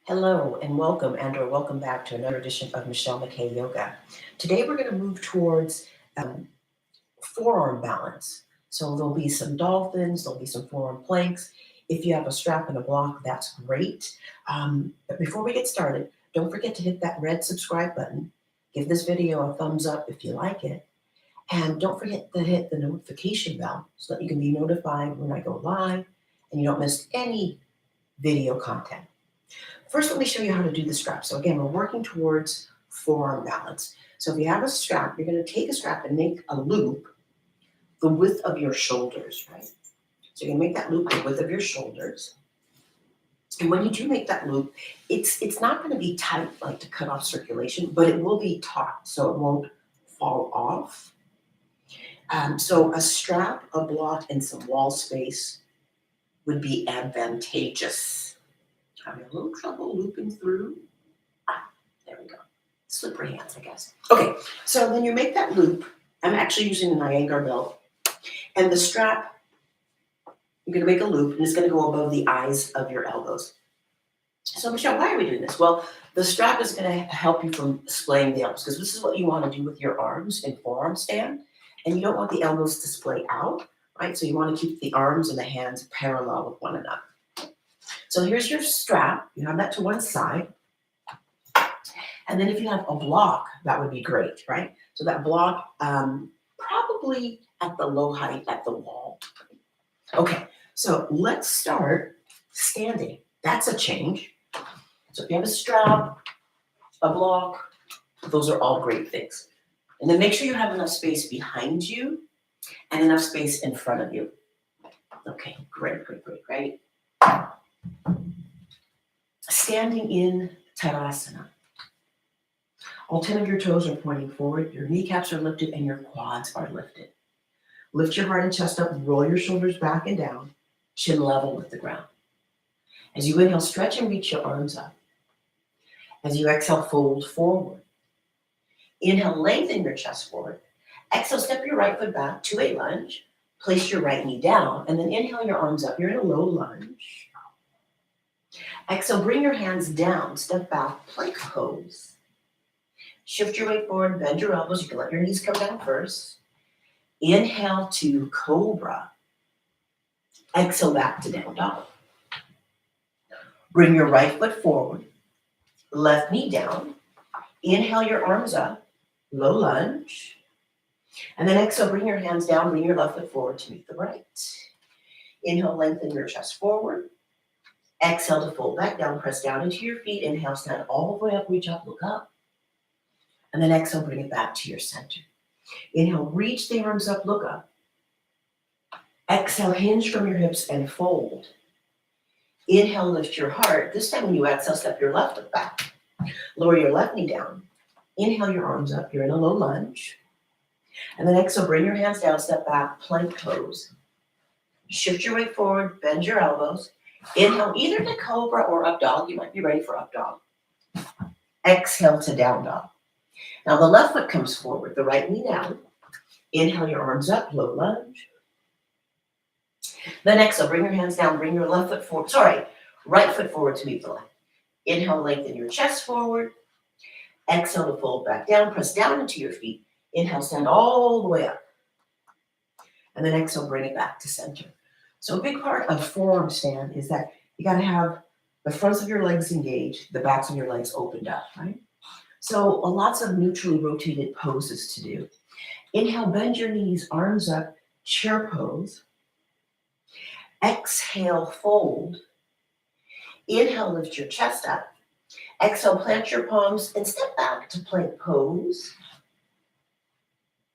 Hello and welcome or welcome back to another edition of Michelle McKay Yoga. Today we're going to move towards um, forearm balance. So there'll be some dolphins, there'll be some forearm planks. If you have a strap and a block, that's great. But before we get started, don't forget to hit that red subscribe button. Give this video a thumbs up if you like it. And don't forget to hit the notification bell so that you can be notified when I go live and you don't miss any video content. First, let me show you how to do the strap. So again, we're working towards forearm balance. So if you have a strap, you're going to take a strap and make a loop the width of your shoulders, right? So you can make that loop the width of your shoulders. And when you do make that loop, it's not going to be tight like to cut off circulation, but it will be taut so it won't fall off. So a strap, a block, and some wall space would be advantageous. Having a little trouble looping through. There we go. Slippery hands, I guess. Okay, so then you make that loop. I'm actually using a Niagara belt. And the strap, you're going to make a loop, and it's going to go above the eyes of your elbows. So, Michelle, why are we doing this? Well, the strap is going to help you from splaying the elbows, because this is what you want to do with your arms in forearm stand. And you don't want the elbows to splay out, right? So you want to keep the arms and the hands parallel with one another. So here's your strap. You have that to one side. And then if you have a block, that would be great, right? So that block, probably at the low height at the wall. Okay, so let's start standing. That's a change. So if you have a strap, a block, those are all great things. And then make sure you have enough space behind you and enough space in front of you. Okay, great. Standing in Tadasana. All 10 of your toes are pointing forward, your kneecaps are lifted, and your quads are lifted. Lift your heart and chest up, roll your shoulders back and down, chin level with the ground. As you inhale, stretch and reach your arms up. As you exhale, fold forward. Inhale, lengthen your chest forward. Exhale, step your right foot back to a lunge. Place your right knee down, and then inhale your arms up. You're in a low lunge. Exhale, bring your hands down, step back, plank pose. Shift your weight forward, bend your elbows. You can let your knees come down first. Inhale to cobra. Exhale back to down dog. Bring your right foot forward, left knee down. Inhale your arms up, low lunge. And then exhale, bring your hands down, bring your left foot forward to meet the right. Inhale, lengthen your chest forward. Exhale to fold back down, press down into your feet. Inhale, stand all the way up, reach up, look up. And then exhale, bring it back to your center. Inhale, reach the arms up, look up. Exhale, hinge from your hips and fold. Inhale, lift your heart. This time when you exhale, step your left foot back. Lower your left knee down. Inhale your arms up. You're in a low lunge. And then exhale, bring your hands down, step back, plank pose. Shift your weight forward, bend your elbows. Inhale either to cobra or up dog. You might be ready for up dog. Exhale to down dog. Now the left foot comes forward, the right knee down. Inhale your arms up, low lunge. Then exhale, bring your hands down, bring your left foot forward. Right foot forward to meet the left. Inhale, lengthen your chest forward. Exhale to fold back down, press down into your feet. Inhale, stand all the way up. And then exhale, bring it back to center. So a big part of forearm stand is that you got to have the fronts of your legs engaged, the backs of your legs opened up, right? So lots of neutrally rotated poses to do. Inhale, bend your knees, arms up, chair pose. Exhale, fold. Inhale, lift your chest up. Exhale, plant your palms and step back to plank pose.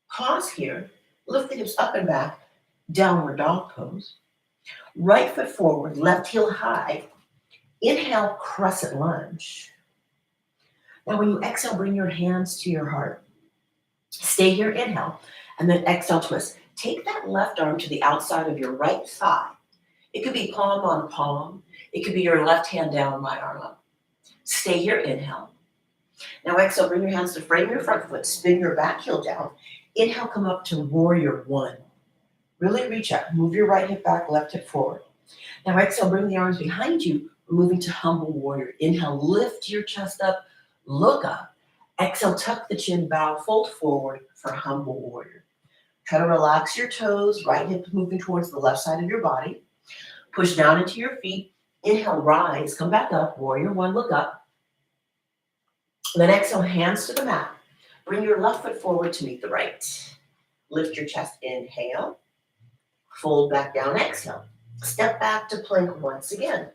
Pause here, lift the hips up and back, downward dog pose. Right foot forward, left heel high. Inhale, crescent lunge. Now when you exhale, bring your hands to your heart. Stay here, inhale, and then exhale, twist. Take that left arm to the outside of your right thigh. It could be palm on palm. It could be your left hand down, my arm up. Stay here, inhale. Now exhale, bring your hands to frame your front foot. Spin your back heel down. Inhale, come up to warrior one. Really reach up. Move your right hip back, left hip forward. Now exhale, bring the arms behind you. We're moving to humble warrior. Inhale, lift your chest up, look up. Exhale, tuck the chin, bow, fold forward for humble warrior. Try to relax your toes, right hip moving towards the left side of your body. Push down into your feet. Inhale, rise, come back up, warrior one, look up. Then exhale, hands to the mat. Bring your left foot forward to meet the right. Lift your chest, inhale. Fold back down, exhale. Step back to plank once again.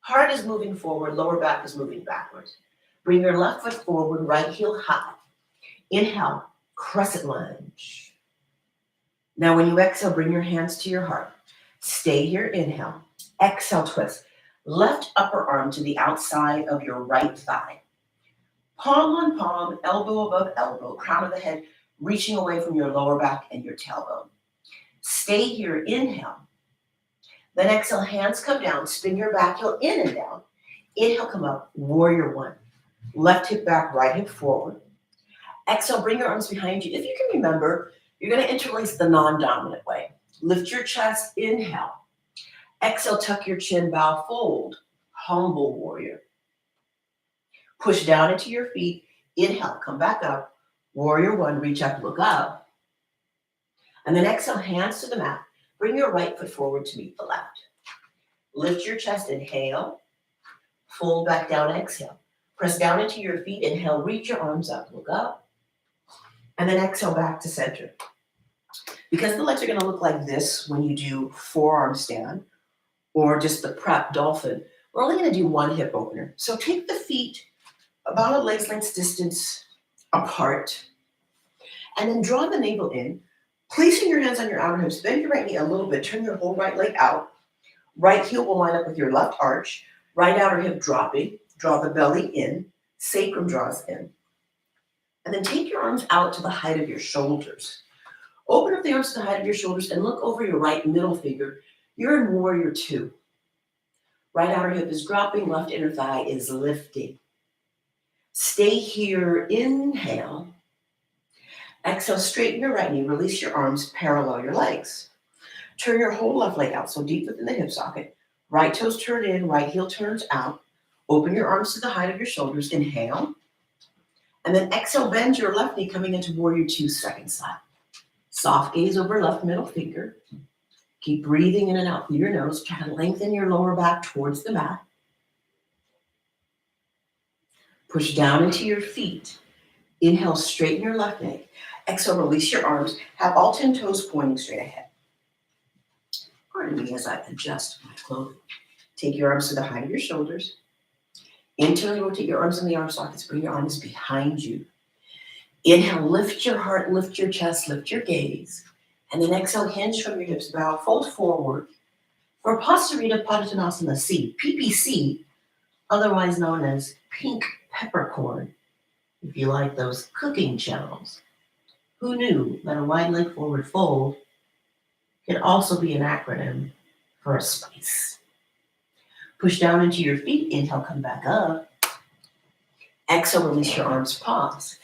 Heart is moving forward, lower back is moving backwards. Bring your left foot forward, right heel high. Inhale, crescent lunge. Now when you exhale, bring your hands to your heart. Stay here, inhale. Exhale, twist. Left upper arm to the outside of your right thigh. Palm on palm, elbow above elbow, crown of the head reaching away from your lower back and your tailbone. Stay here, inhale. Then exhale, hands come down, spin your back heel in and down. Inhale, come up, warrior one. Left hip back, right hip forward. Exhale, bring your arms behind you. If you can remember, you're going to interlace the non-dominant way. Lift your chest, inhale. Exhale, tuck your chin, bow, fold. Humble warrior. Push down into your feet. Inhale, come back up. Warrior one, reach up, look up. And then exhale, hands to the mat. Bring your right foot forward to meet the left. Lift your chest, inhale. Fold back down, exhale. Press down into your feet, inhale, reach your arms up, look up. And then exhale back to center. Because the legs are going to look like this when you do forearm stand or just the prep dolphin, we're only going to do one hip opener. So take the feet about a leg's length distance apart and then draw the navel in, placing your hands on your outer hips, bend your right knee a little bit, turn your whole right leg out. Right heel will line up with your left arch, right outer hip dropping, draw the belly in, sacrum draws in. And then take your arms out to the height of your shoulders. Open up the arms to the height of your shoulders and look over your right middle finger. You're in warrior two. Right outer hip is dropping, left inner thigh is lifting. Stay here, inhale. Exhale, straighten your right knee, release your arms, parallel your legs. Turn your whole left leg out, so deep within the hip socket. Right toes turn in, right heel turns out. Open your arms to the height of your shoulders, inhale. And then exhale, bend your left knee coming into warrior two, second side. Soft gaze over left middle finger. Keep breathing in and out through your nose. Try to lengthen your lower back towards the mat. Push down into your feet. Inhale, straighten your left leg. Exhale, release your arms. Have all 10 toes pointing straight ahead. Pardon me as I adjust my clothing. Take your arms to the height of your shoulders. Internally rotate your arms in the arm sockets. Bring your arms behind you. Inhale, lift your heart, lift your chest, lift your gaze. And then exhale, hinge from your hips, bow, fold forward for Pasarita Padottanasana C, PPC, otherwise known as pink peppercorn, if you like those cooking channels. Who knew that a wide leg forward fold can also be an acronym for a spice? Push down into your feet, inhale, come back up. Exhale, release your arms, pause.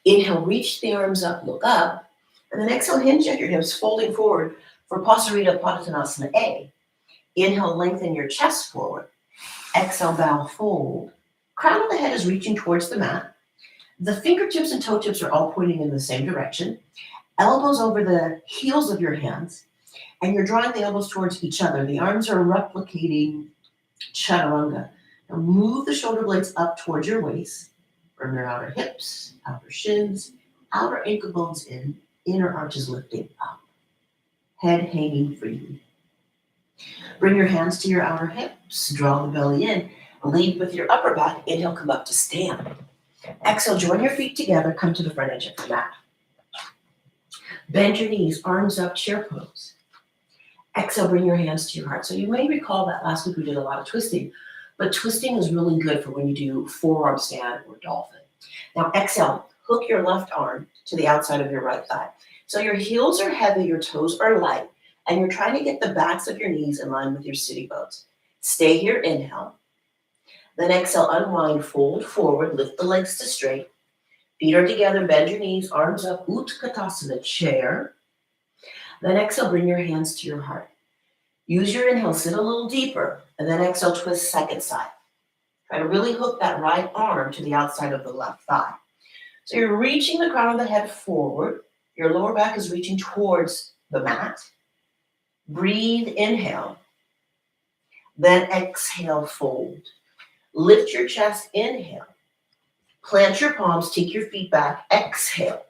Inhale, reach the arms up, look up. And then exhale, hinge at your hips, folding forward for Pasarita Padottanasana A. Inhale, lengthen your chest forward. Exhale, bow, fold. Crown of the head is reaching towards the mat. The fingertips and toe tips are all pointing in the same direction. Elbows over the heels of your hands. And you're drawing the elbows towards each other. The arms are replicating chaturanga. Now move the shoulder blades up towards your waist. Bring your outer hips, outer shins, outer ankle bones in, inner arches lifting up. Head hanging freely. Bring your hands to your outer hips, draw the belly in, lead with your upper back. Inhale, come up to stand. Exhale, join your feet together, come to the front edge of the mat. Bend your knees, arms up, chair pose. Exhale, bring your hands to your heart. So you may recall that last week we did a lot of twisting, but twisting is really good for when you do forearm stand or dolphin. Now exhale, hook your left arm to the outside of your right thigh. So your heels are heavy, your toes are light, and you're trying to get the backs of your knees in line with your sitting bones. Stay here, inhale. Then exhale, unwind, fold forward, lift the legs to straight. Feet are together, bend your knees, arms up, Utkatasana, chair. Then exhale, bring your hands to your heart. Use your inhale, sit a little deeper, and then exhale, twist second side. Try to really hook that right arm to the outside of the left thigh. So you're reaching the crown of the head forward. Your lower back is reaching towards the mat. Breathe, inhale. Then exhale, fold. Lift your chest, inhale. Plant your palms, take your feet back, exhale.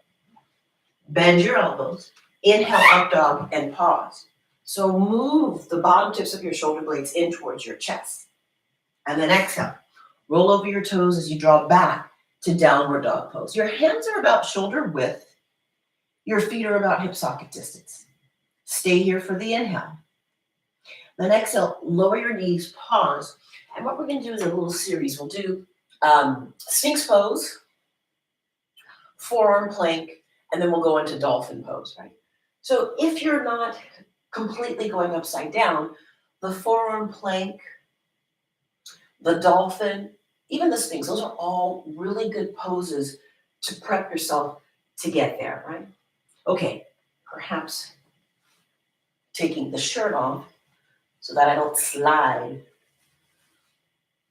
Bend your elbows. Inhale, up dog, and pause. So move the bottom tips of your shoulder blades in towards your chest. And then exhale. Roll over your toes as you draw back to downward dog pose. Your hands are about shoulder width. Your feet are about hip socket distance. Stay here for the inhale. Then exhale, lower your knees, pause. And what we're going to do is a little series. We'll do Sphinx pose, forearm plank, and then we'll go into dolphin pose, right? So if you're not completely going upside down, the forearm plank, the dolphin, even the Sphinx, those are all really good poses to prep yourself to get there, right? Okay, perhaps taking the shirt off so that I don't slide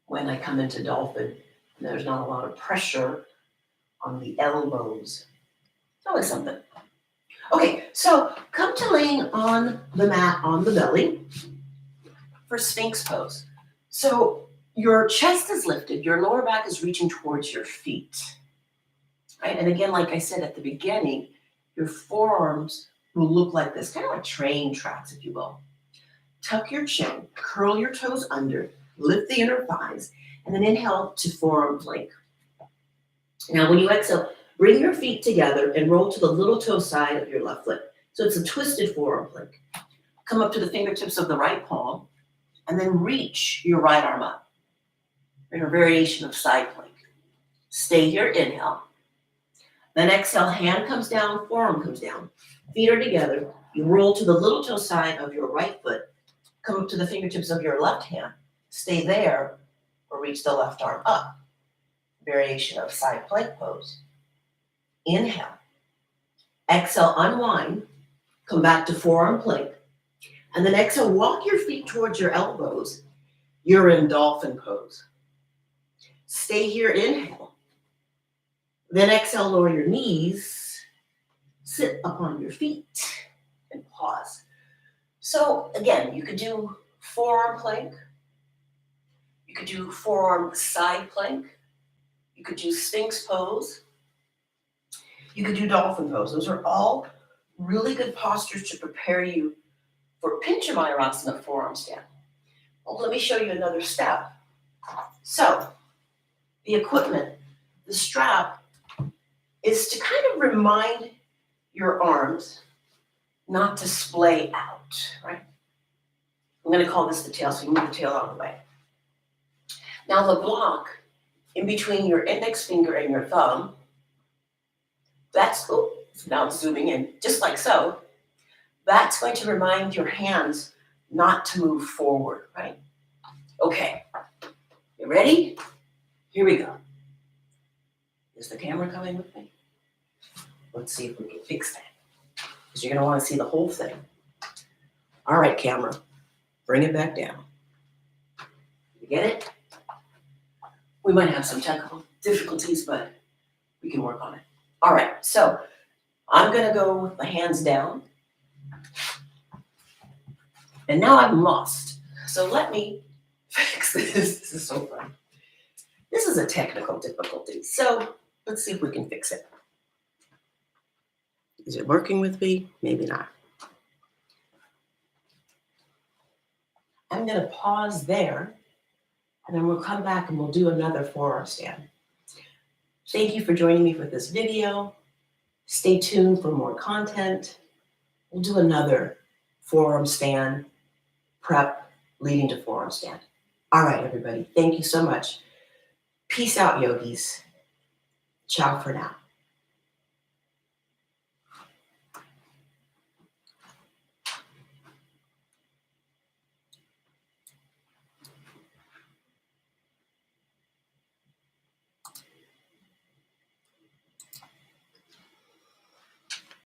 when I come into dolphin. And there's not a lot of pressure on the elbows. It's always something. Okay, so come to laying on the mat on the belly for Sphinx pose. So your chest is lifted, your lower back is reaching towards your feet, right? And again, like I said at the beginning, your forearms will look like this, kind of like train tracks, if you will. Tuck your chin, curl your toes under, lift the inner thighs, and then inhale to forearm plank. Now, when you exhale, bring your feet together and roll to the little toe side of your left foot. So it's a twisted forearm plank. Come up to the fingertips of the right palm, and then reach your right arm up in a variation of side plank. Stay here, inhale. Then exhale, hand comes down, forearm comes down. Feet are together. You roll to the little toe side of your right foot. Come up to the fingertips of your left hand. Stay there or reach the left arm up. Variation of side plank pose. Inhale. Exhale, unwind. Come back to forearm plank. And then exhale, walk your feet towards your elbows. You're in dolphin pose. Stay here, inhale. Then exhale, lower your knees. Sit upon your feet and pause. So again, you could do forearm plank. You could do forearm side plank. You could do Sphinx pose. You could do dolphin pose. Those are all really good postures to prepare you for Pincha forearm stand. Well, let me show you another step. So the equipment, the strap, is to kind of remind your arms not to splay out, right? I'm going to call this the tail, so you move the tail out of the way. Now the block in between your index finger and your thumb, now it's zooming in, just like so. That's going to remind your hands not to move forward, right? Okay, you ready? Here we go. Is the camera coming with me? Let's see if we can fix that, because you're going to want to see the whole thing. All right, camera, bring it back down. You get it? We might have some technical difficulties, but we can work on it. All right, so I'm going to go with the hands down. And now I'm lost. So let me fix this. This is so fun. This is a technical difficulty. So let's see if we can fix it. Is it working with me? Maybe not. I'm going to pause there, and then we'll come back and we'll do another forearm stand. Thank you for joining me for this video. Stay tuned for more content. We'll do another forearm stand prep leading to forearm stand. All right, everybody. Thank you so much. Peace out, yogis. Ciao for now.